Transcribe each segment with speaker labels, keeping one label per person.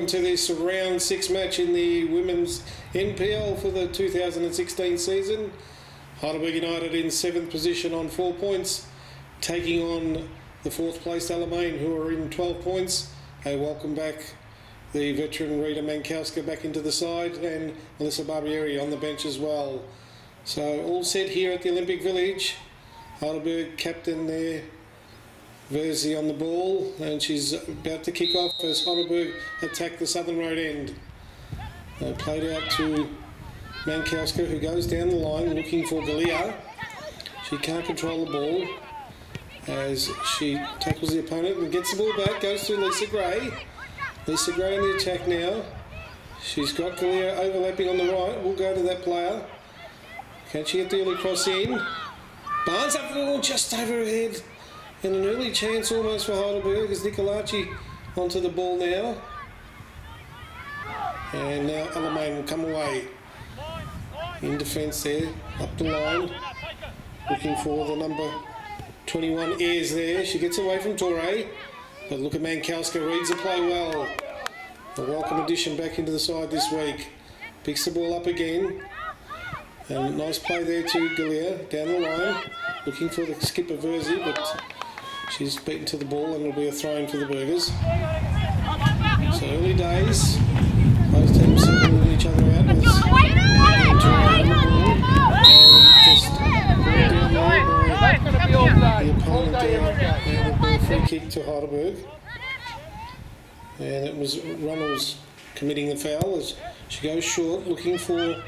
Speaker 1: welcome to this round 6 match in the women's NPL for the 2016 season. Heidelberg United in 7th position on 4 points, taking on the 4th placed Alamein, who are in 12 points. They welcome back the veteran Rita Mankowska back into the side, and Melissa Barbieri on the bench as well. So all set here at the Olympic Village. Heidelberg captain there, Verzi on the ball, and she's about to kick off as Heidelberg attack the southern road end. Played out to Mankowska, who goes down the line looking for Galea. She can't control the ball as she tackles the opponent and gets the ball back, goes to Lisa Gray. Lisa Gray in the attack now. She's got Galea overlapping on the right. We'll go to that player. Can she get the early cross in? Barnes up for just over her head. And an early chance almost for Heidelberg as Nicolaci onto the ball now. And now Alamein will come away. In defence there, up the line. Looking for the number 21 Ayres there. She gets away from Torre. But look at Mankowska, reads the play well. A welcome addition back into the side this week. Picks the ball up again. And nice play there to Galea down the line. Looking for the skipper Verzi, but she's beaten to the ball and it'll be a throw-in for the Burgers. So early days, both teams singling each other out with just down the opponent there, and it'll be a free kick to Heidelberg. And it was Runnels committing the foul as she goes short, looking for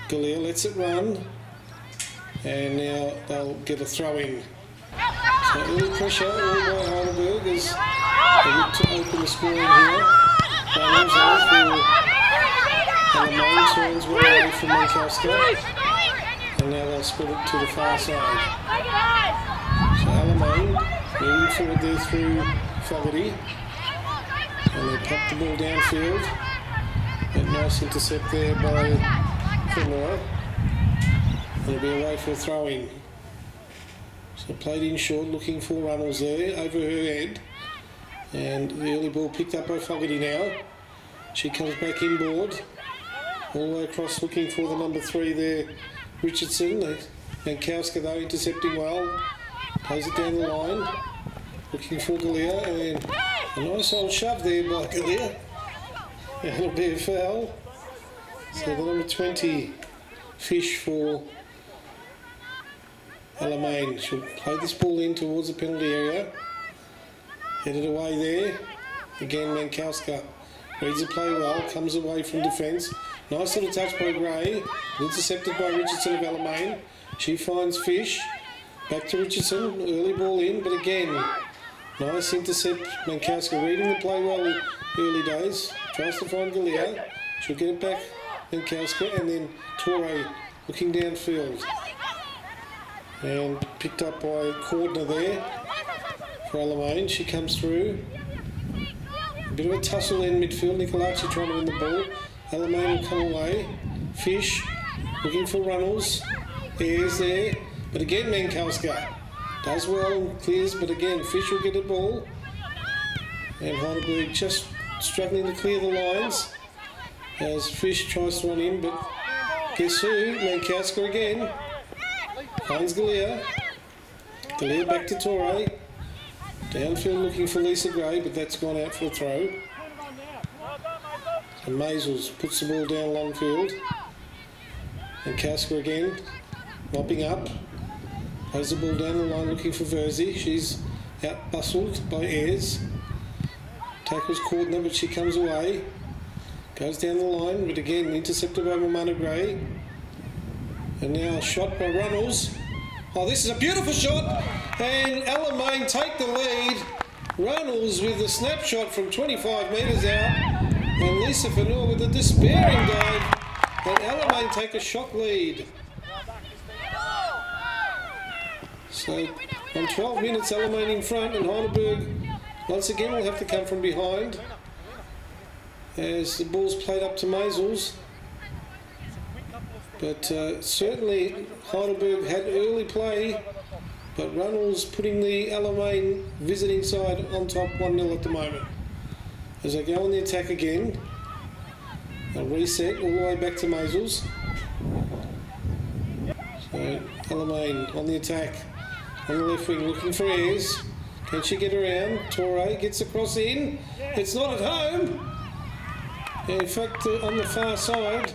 Speaker 1: Galea, lets it run, and now they'll get a throw-in. So early pressure all by Heidelberg as they look to open the scoring here. Runnels over for Alamein, turns well away from Mankowska, and now they'll split it to the far side. So Alamein moving forward there through Fogarty, and they pop the ball downfield. A nice intercept there by Femora. It'll be away for a throw-in. So played in short, looking for Runnels there, over her head. And the early ball picked up by Fogarty now. She comes back inboard. All the way across looking for the number 3 there, Richardson. Mankowska though intercepting well. Plays it down the line. Looking for Galea, and a nice old shove there by Galea. And it'll be a foul. So the number 20 Fish for Alamein. She'll play this ball in towards the penalty area. Headed away there. Again Mankowska reads the play well, comes away from defence. Nice little touch by Gray. Intercepted by Richardson of Alamein. She finds Fish. Back to Richardson. Early ball in, but again, nice intercept. Mankowska reading the play well early days. Tries to find Galea. She'll get it back. Mankowska, and then Torre looking downfield. And picked up by Cordner there for Alamein. She comes through. A bit of a tussle in midfield. Nicolaci trying to win the ball. Alamein will come away. Fish looking for Runnels. Ayres there. But again Mankowska does well and clears, but again Fish will get the ball. And Heidelberg just struggling to clear the lines as Fish tries to run in, but guess who? Mankowska again. Finds Galea. Galea back to Torre. Downfield looking for Lisa Gray, but that's gone out for a throw. And Maisels puts the ball down long field. Mankowska again, mopping up. Plays the ball down the line looking for Verzi. She's out bustled by Ayres. Tackles Cordner, but she comes away. Goes down the line, but again intercepted by Romana Gray. And now a shot by Runnels. Oh, this is a beautiful shot. And Alamein take the lead. Runnels with a snapshot from 25 metres out. And Lisa Fanua with a despairing dive. And Alamein take a shock lead. So on 12 minutes, Alamein in front, and Heidelberg once again will have to come from behind as the ball's played up to Maisels. But certainly Heidelberg had early play, but Runnels putting the Alamein visiting side on top 1-0 at the moment. As they go on the attack again, A reset all the way back to Maisels. So Alamein on the attack. On the left wing looking for Ayres. Can she get around? Torre gets across in. It's not at home. In fact, on the far side,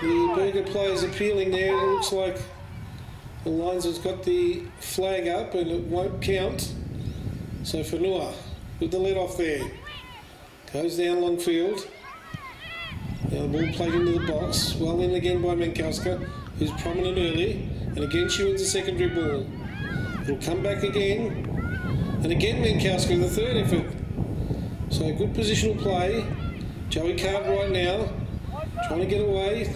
Speaker 1: the Burger player's appealing there. It looks like the linesman's got the flag up and it won't count. So Whenua with the let off there. Goes down long field. Now the ball played into the box. Well in again by Mankowska, who's prominent early. And again she wins the secondary ball. It'll come back again. And again Mankowska with the third effort. So good positional play. Joey Cartwright now. Trying to get away.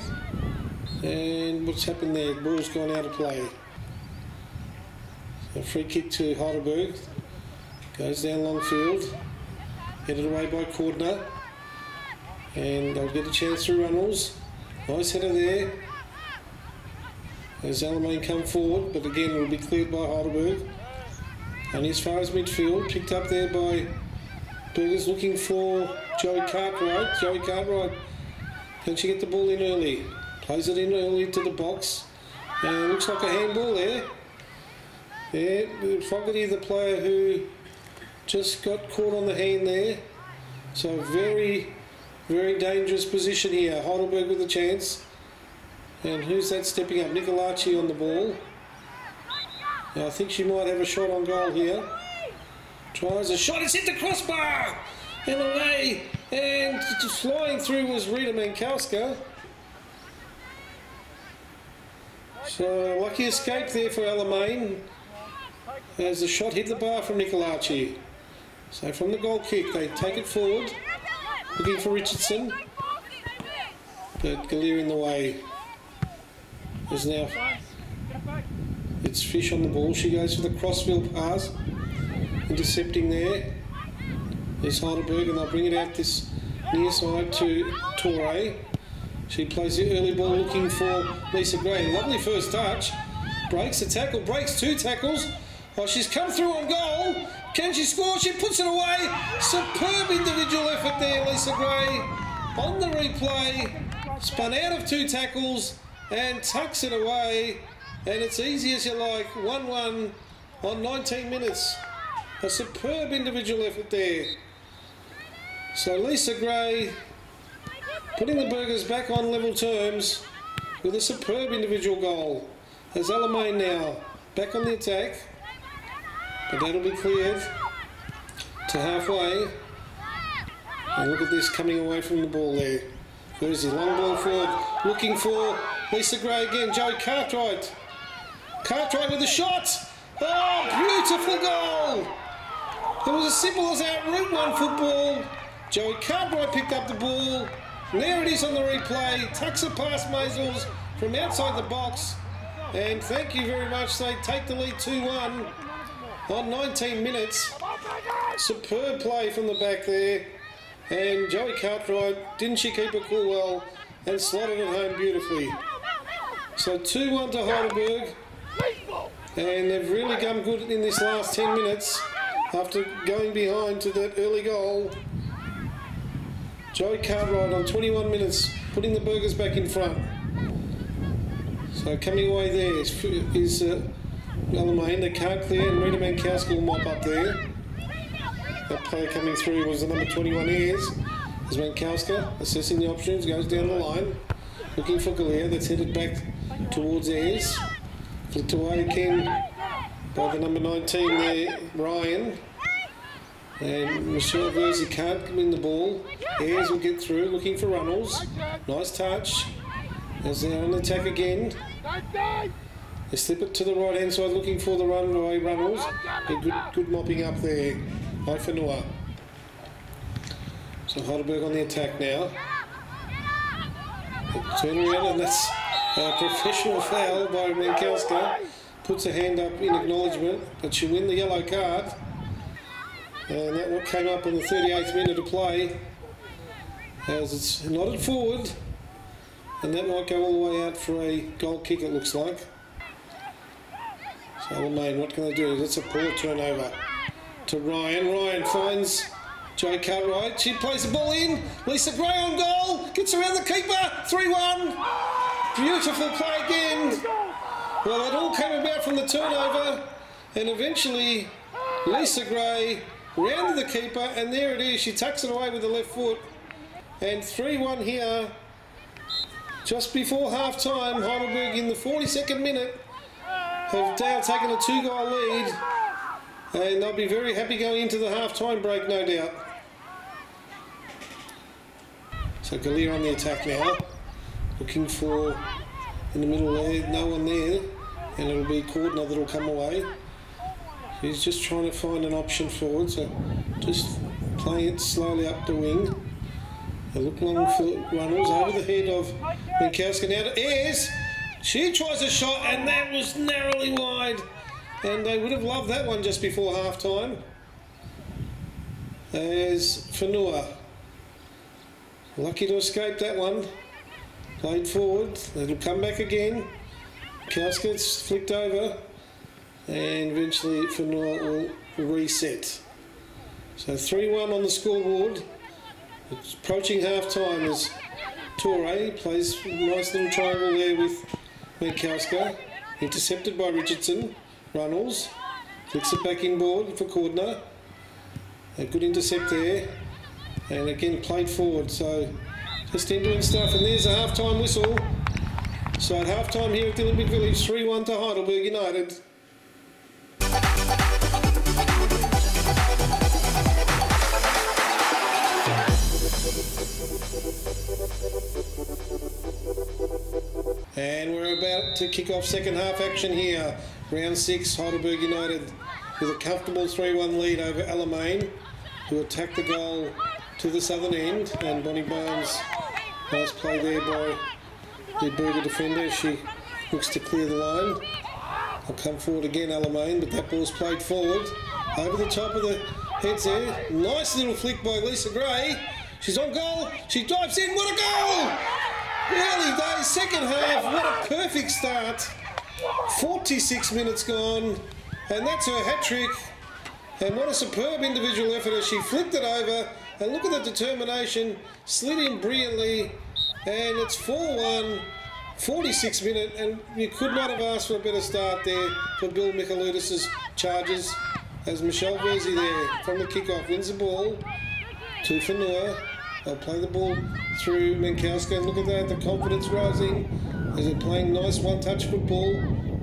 Speaker 1: And what's happened there? The ball's gone out of play. So free kick to Heidelberg. Goes down long field. Headed away by Cordner. And they'll get a chance through Runnels. Nice header there. As Alamein come forward, but again it will be cleared by Heidelberg. Only as far as midfield, picked up there by Burgers looking for Joey Cartwright. Joey Cartwright, can she get the ball in early? Plays it in early to the box. And looks like a handball there. Yeah, Fogarty, the player who just got caught on the hand there. So very, very dangerous position here. Heidelberg with a chance. And who's that stepping up? Nicolacci on the ball. Now I think she might have a shot on goal here. Tries a shot, it's hit the crossbar! And away! And just flying through was Rita Mankowska. So lucky escape there for Alamein. As the shot hit the bar from Nicolacci. So from the goal kick they take it forward. Looking for Richardson. But Galea in the way. There's now it's Fish on the ball. She goes for the crossfield pass. Intercepting there. There's Heidelberg and they'll bring it out this near side to Torre. She plays the early ball looking for Lisa Gray. Lovely first touch. Breaks a tackle, breaks two tackles. Oh, she's come through on goal. Can she score? She puts it away. Superb individual effort there, Lisa Gray. On the replay, spun out of two tackles and tucks it away. And it's easy as you like. 1-1 on 19 minutes. A superb individual effort there. So Lisa Gray putting the Burgers back on level terms with a superb individual goal. There's Alamein now back on the attack. But that'll be cleared to halfway. And look at this coming away from the ball there. There's the long ball forward. Looking for Lisa Gray again. Joey Cartwright. Cartwright with a shot. Oh, beautiful goal. It was as simple as that. Route 1 football. Joey Cartwright picked up the ball. There it is on the replay. Tucks it past Maisels from outside the box. And thank you very much. They take the lead 2-1 on 19 minutes. Superb play from the back there. And Joey Cartwright, didn't she keep it cool well and slotted it home beautifully. So 2-1 to Heidelberg. And they've really come good in this last 10 minutes after going behind to that early goal. Joey Cartwright on 21 minutes, putting the Burgers back in front. So coming away there is Alamein. They can't clear, and Rita Mankowska will mop up there. That player coming through was the number 21 Ayres. As Mankowska assessing the options, goes down the line, looking for Galea. That's headed back towards Ayres. Flicked away again by the number 19 there, Ryan. And Michelle Verzi can't win the ball. Ayres will get through, looking for Runnels. Nice touch. As they're on the attack again. They slip it to the right hand side, looking for the runaway Runnels. Good mopping up there by Whenua. So Heidelberg on the attack now. Turn around, and that's a professional foul by Mankowska. Puts a hand up in acknowledgement, but she'll win the yellow card. And that what came up on the 38th minute of play. As it's nodded forward. And that might go all the way out for a goal kick, it looks like. So Alamein, what can they do? That's a poor turnover to Ryan. Ryan finds Joe Cartwright, she plays the ball in. Lisa Gray on goal, gets around the keeper, 3-1. Beautiful play again. Well, it all came about from the turnover, and eventually Lisa Gray rounded the keeper, and there it is. She tucks it away with the left foot, and 3-1 here. Just before half-time, Heidelberg in the 42nd minute have now taken a 2-goal lead, and they'll be very happy going into the half-time break, no doubt. So Galea on the attack now, looking for, in the middle there, no one there, and it'll be Cordner that'll come away. He's just trying to find an option forward, so just playing it slowly up the wing. They look long for Runnels over the head of Minkowska. Now to Ayres. She tries a shot, and that was narrowly wide. And they would have loved that one just before half-time. There's Fanua. Lucky to escape that one. Played forward. It'll come back again. Minkowska's flicked over. And eventually Fanua will reset. So 3-1 on the scoreboard. It's approaching half-time as Torre plays a nice little triangle there with Minkowska. Intercepted by Richardson. Runnels flicks it back inboard for Cordner. A good intercept there. And again played forward. So just doing stuff. And there's a half-time whistle. So at half-time here at the Olympic Village, 3-1 to Heidelberg United. And we're about to kick off second half action here. Round 6, Heidelberg United with a comfortable 3-1 lead over Alamein, who attacked the goal to the southern end. And Bonnie Barnes, nice play there by the Berger defender. She looks to clear the line. I'll come forward again, Alamein, but that ball's played forward. Over the top of the heads there. Nice little flick by Lisa Gray. She's on goal. She dives in. What a goal! Early days, second half. What a perfect start. 46 minutes gone. And that's her hat-trick. And what a superb individual effort as she flicked it over. And look at the determination. Slid in brilliantly. And it's 4-1. 46 minute, and you could not have asked for a better start there for Bill Michaeludis' Chargers, as Michelle Verzi there from the kickoff wins the ball to Fanua. They'll play the ball through Minkowska, and look at that, the confidence rising as they're playing nice one-touch football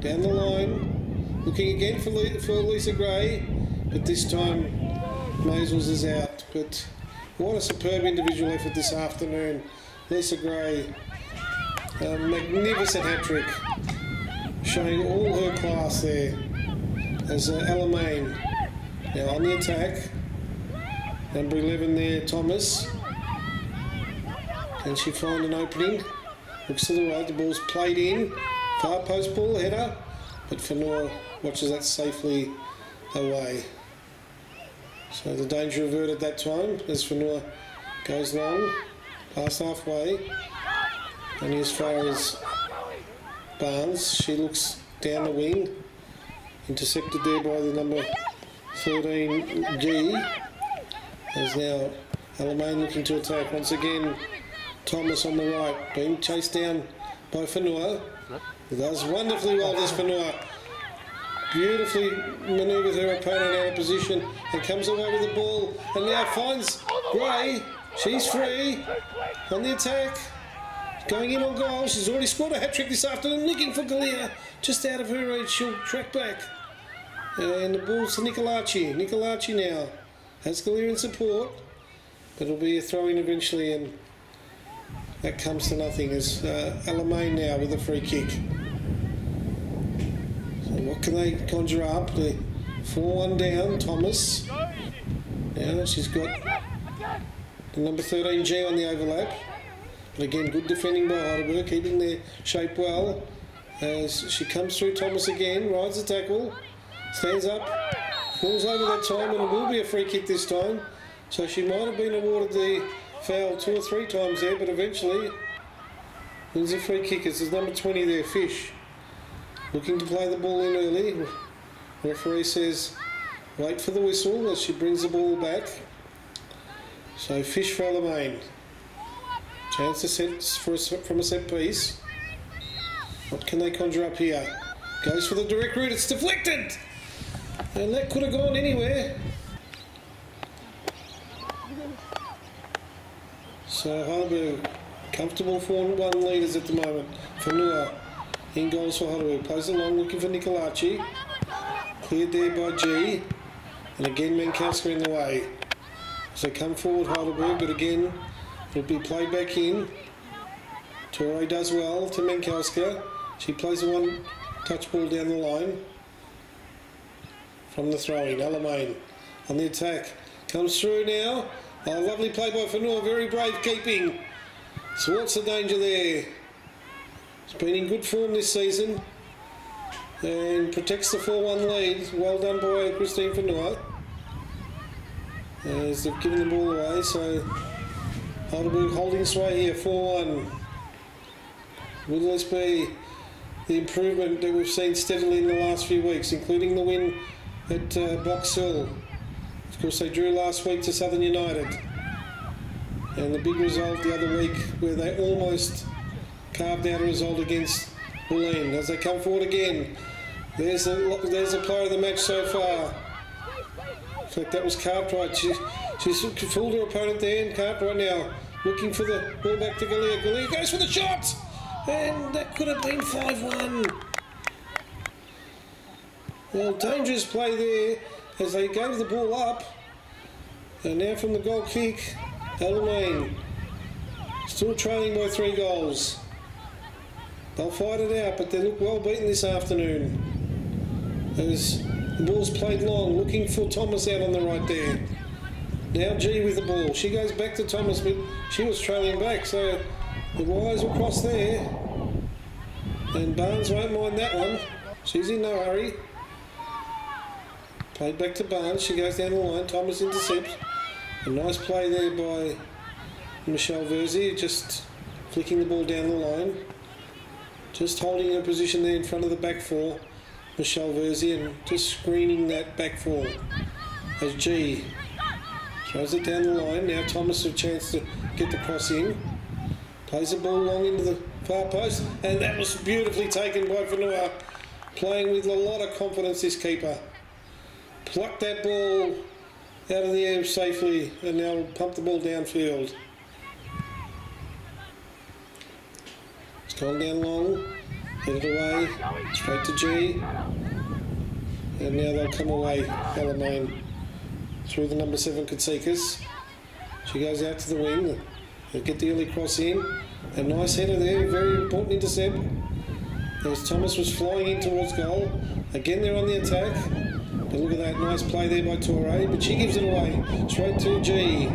Speaker 1: down the line. Looking again for Lisa Gray, but this time Maisels is out. But what a superb individual effort this afternoon. Lisa Gray. A magnificent hat-trick, showing all her class there as Alamein now on the attack. Number 11 there, Thomas. Can she find an opening? Looks to the right, the ball's played in. Far post ball, header, but Fanua watches that safely away. So the danger averted that time as Fanua goes long, past halfway. Only as far as Barnes. She looks down the wing. Intercepted there by the number 13 G. There's now Alamein looking to attack. Once again, Thomas on the right. Being chased down by Fanua. Does wonderfully well, this Fanua. Beautifully manoeuvred her opponent out of position and comes away with the ball. And now finds Gray. She's free on the attack. Going in on goal. She's already scored a hat-trick this afternoon. Looking for Galea. Just out of her reach. She'll track back. And the ball's to Nicolacci. Nicolacci now has Galea in support. But it'll be a throw-in eventually. And that comes to nothing as Alamein now with a free kick. So what can they conjure up? The 4-1 down. Thomas. Now she's got the number 13 G on the overlap. But again, good defending by Heidelberg, keeping their shape well. As she comes through, Thomas again, rides the tackle, stands up, falls over that time, and it will be a free kick this time. So she might have been awarded the foul 2 or 3 times there, but eventually wins a free kick. It's number 20 there, Fish. Looking to play the ball in early. Referee says, wait for the whistle as she brings the ball back. So fish for Alamein. Chance to set from a set piece. What can they conjure up here? Goes for the direct route. It's deflected! And that could have gone anywhere. So Heidelberg, comfortable 4-1 leaders at the moment. Fanua in goals for Heidelberg. Plays along looking for Nicolaci. Cleared there by G. And again Mankowska in the way. So come forward Heidelberg, but again it'll be played back in. Torre does well to Mankowska. She plays the one touch ball down the line. From the throw-in, Alamein on the attack. Comes through now. Oh, lovely play by Fanua, very brave keeping. Thwarts the danger there. It's been in good form this season. And protects the 4-1 lead. Well done by Christine Fanua. As they've given the ball away, so Heidelberg holding sway here, 4-1. Will this be the improvement that we've seen steadily in the last few weeks, including the win at Box Hill? Of course, they drew last week to Southern United. And the big result the other week where they almost carved out a result against Bulleen. As they come forward again, there's a player of the match so far. In fact, that was Cartwright. She fooled her opponent there, and Cartwright now looking for the ball back to Galea. Galea goes for the shot! And that could have been 5-1. Well, dangerous play there as they gave the ball up. And now from the goal kick, Alamein still trailing by 3 goals. They'll fight it out, but they look well beaten this afternoon. As the ball's played long, looking for Thomas out on the right there. Now G with the ball. She goes back to Thomas, but she was trailing back, so the wires will cross there. And Barnes won't mind that one. She's in no hurry. Played back to Barnes. She goes down the line. Thomas intercepts. A nice play there by Michelle Verzi, just flicking the ball down the line. Just holding her position there in front of the back four, Michelle Verzi, and just screening that back four as G throws it down the line. Now Thomas has a chance to get the cross in. Plays the ball long into the far post, and that was beautifully taken by Fanua, playing with a lot of confidence, this keeper. Plucked that ball out of the air safely and now pump the ball downfield. It's gone down long, headed away, straight to G. And now they'll come away, Alamein, through the number 7 Katsikas. She goes out to the wing. They'll get the early cross in. A nice header there, very important intercept. As Thomas was flying in towards goal. Again, they're on the attack. But look at that nice play there by Torre, but she gives it away straight to G.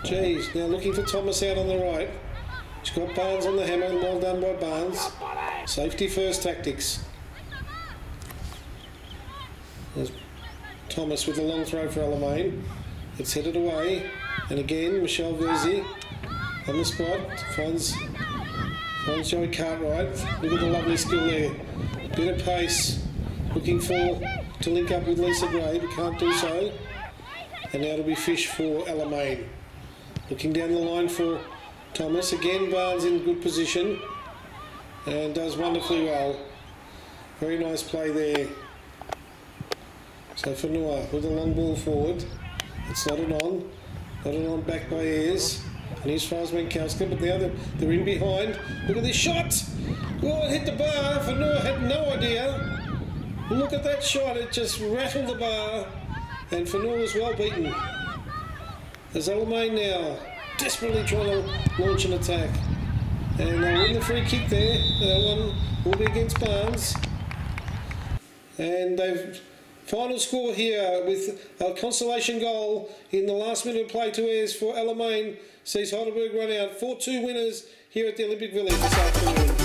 Speaker 1: G's now looking for Thomas out on the right. She's got Barnes on the hammer, and well done by Barnes. Safety first tactics. There's Thomas with a long throw for Alamein. It's headed away, and again Michelle Verzi on the spot finds Joey Cartwright. Look at the lovely skill there. Bit of pace, looking for to link up with Lisa Gray, but can't do so. And now it'll be fish for Alamein. Looking down the line for Thomas. Again, Barnes in good position and does wonderfully well. Very nice play there. So Fanua with a long ball forward. It's nodded on back by Ayres. And here's far as Mankowska, but now they're in behind. Look at this shot! Oh, it hit the bar. Fanua had no idea. Look at that shot, it just rattled the bar, and Fanua was well beaten. As Alamein now desperately trying to launch an attack. And they'll win the free kick there. That one will be against Barnes. And they've final score here with a consolation goal in the last minute of play to Ayres for Alamein. Sees Heidelberg run out. 4-2 winners here at the Olympic Village this afternoon.